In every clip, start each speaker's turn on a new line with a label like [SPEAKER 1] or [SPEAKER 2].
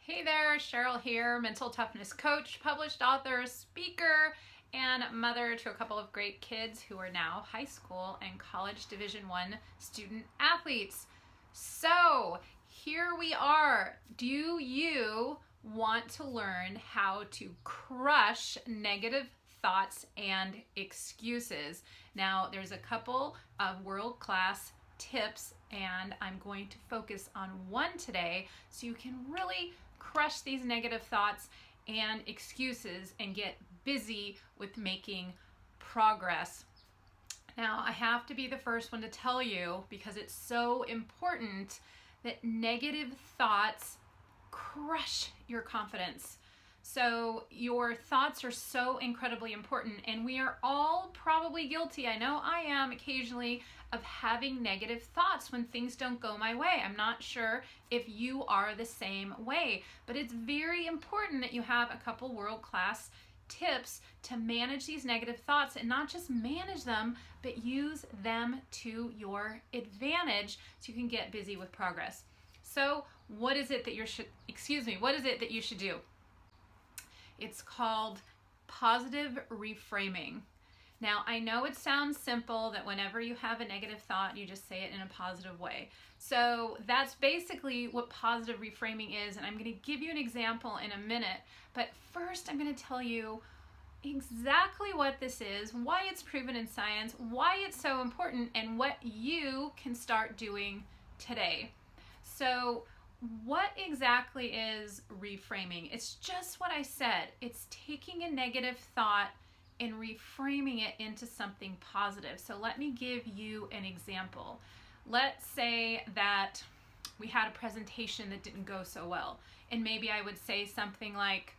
[SPEAKER 1] Hey there, Sheryl here, mental toughness coach, published author, speaker, and mother to a couple of great kids who are now high school and college Division I student athletes. So here we are. Do you want to learn how to crush negative thoughts and excuses? Now, there's a couple of world-class tips, and I'm going to focus on one today so you can really crush these negative thoughts and excuses and get busy with making progress. Now, I have to be the first one to tell you, because it's so important, that negative thoughts crush your confidence. So your thoughts are so incredibly important, and we are all probably guilty, I know I am occasionally, of having negative thoughts when things don't go my way. I'm not sure if you are the same way, but it's very important that you have a couple world-class tips to manage these negative thoughts, and not just manage them, but use them to your advantage so you can get busy with progress. So what is it that you should do? It's called positive reframing. Now, I know it sounds simple that whenever you have a negative thought, you just say it in a positive way. So that's basically what positive reframing is, and I'm going to give you an example in a minute. But first, I'm going to tell you exactly what this is, why it's proven in science, why it's so important, and what you can start doing today. So what exactly is reframing? It's just what I said. It's taking a negative thought and reframing it into something positive. So let me give you an example. Let's say that we had a presentation that didn't go so well, and maybe I would say something like,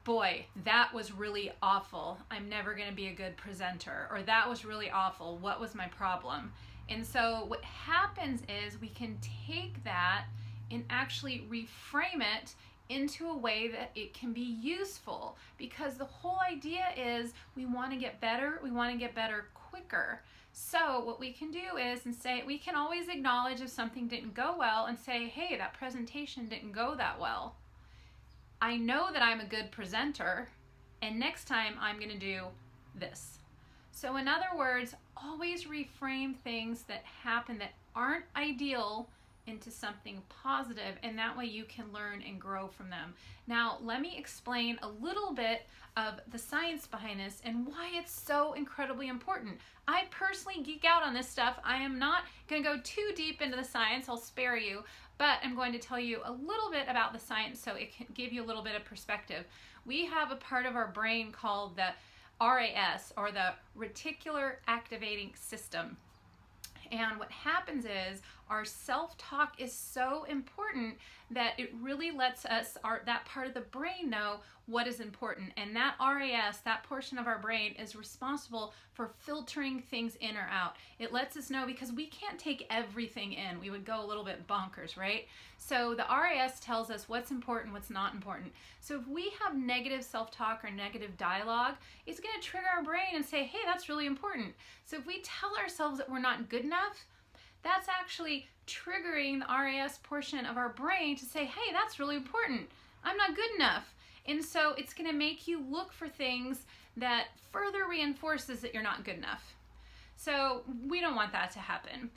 [SPEAKER 1] boy, that was really awful. I'm never going to be a good presenter. Or that was really awful. What was my problem? And so what happens is we can take that and actually reframe it into a way that it can be useful, because the whole idea is we want to get better, we want to get better quicker. So what we can do is, we can always acknowledge if something didn't go well and say, hey, that presentation didn't go that well. I know that I'm a good presenter, and next time I'm going to do this. So in other words, always reframe things that happen that aren't ideal into something positive, and that way you can learn and grow from them. Now, let me explain a little bit of the science behind this and why it's so incredibly important. I personally geek out on this stuff. I am not going to go too deep into the science, I'll spare you, but I'm going to tell you a little bit about the science so it can give you a little bit of perspective. We have a part of our brain called the RAS, or the reticular activating system. And what happens is our self-talk is so important that it really lets us, that part of the brain, know what is important. And that RAS, that portion of our brain, is responsible for filtering things in or out. It lets us know, because we can't take everything in. We would go a little bit bonkers, right? So the RAS tells us what's important, what's not important. So if we have negative self-talk or negative dialogue, it's going to trigger our brain and say, hey, that's really important. So if we tell ourselves that we're not good enough, that's actually triggering the RAS portion of our brain to say, hey, that's really important. I'm not good enough. And so it's going to make you look for things that further reinforces that you're not good enough. So we don't want that to happen.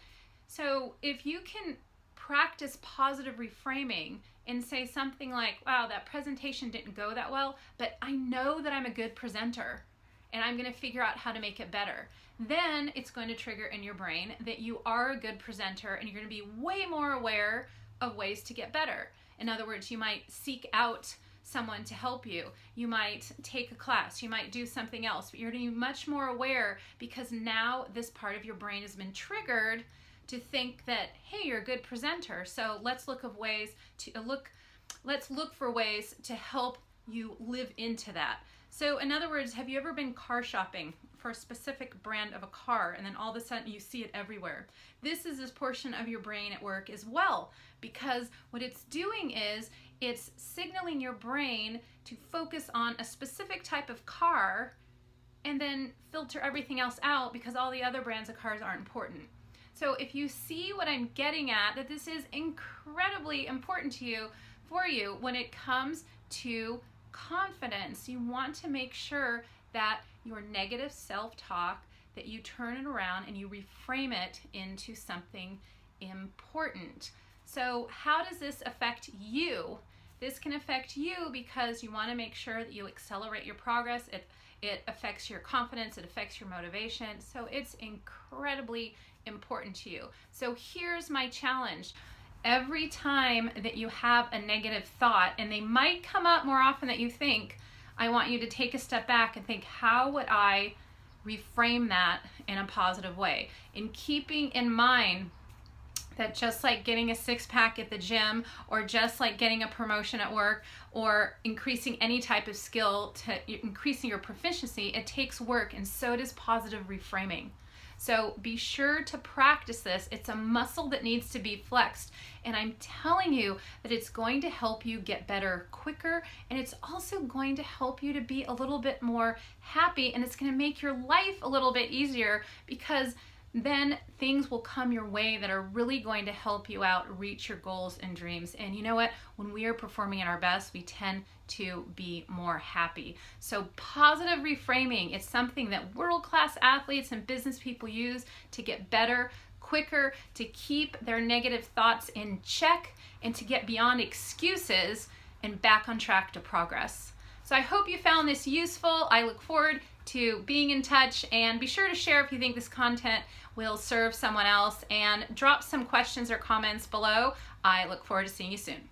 [SPEAKER 1] So if you can practice positive reframing and say something like, wow, that presentation didn't go that well, but I know that I'm a good presenter, and I'm going to figure out how to make it better. Then it's going to trigger in your brain that you are a good presenter, and you're going to be way more aware of ways to get better. In other words, you might seek out someone to help you. You might take a class. You might do something else, but you're going to be much more aware, because now this part of your brain has been triggered to think that, hey, you're a good presenter. So let's look for ways to help you live into that. So in other words, have you ever been car shopping for a specific brand of a car, and then all of a sudden you see it everywhere? This is this portion of your brain at work as well, because what it's doing is it's signaling your brain to focus on a specific type of car and then filter everything else out, because all the other brands of cars aren't important. So if you see what I'm getting at, that this is incredibly important to you, for you when it comes to confidence. You want to make sure that your negative self-talk, that you turn it around and you reframe it into something important. So how does this affect you? This can affect you because you want to make sure that you accelerate your progress. It affects your confidence, it affects your motivation. So it's incredibly important to you. So here's my challenge. Every time that you have a negative thought, and they might come up more often than you think, I want you to take a step back and think, how would I reframe that in a positive way? In keeping in mind that just like getting a six-pack at the gym, or just like getting a promotion at work, or increasing any type of skill to increasing your proficiency, it takes work, and so does positive reframing. So be sure to practice this. It's a muscle that needs to be flexed. And I'm telling you that it's going to help you get better quicker. And it's also going to help you to be a little bit more happy. And it's going to make your life a little bit easier, because then things will come your way that are really going to help you out reach your goals and dreams. And you know what? When we are performing at our best, we tend to be more happy. So positive reframing, it's something that world-class athletes and business people use to get better quicker, to keep their negative thoughts in check, and to get beyond excuses and back on track to progress. So I hope you found this useful. I look forward to being in touch, and be sure to share if you think this content will serve someone else, and drop some questions or comments below. I look forward to seeing you soon.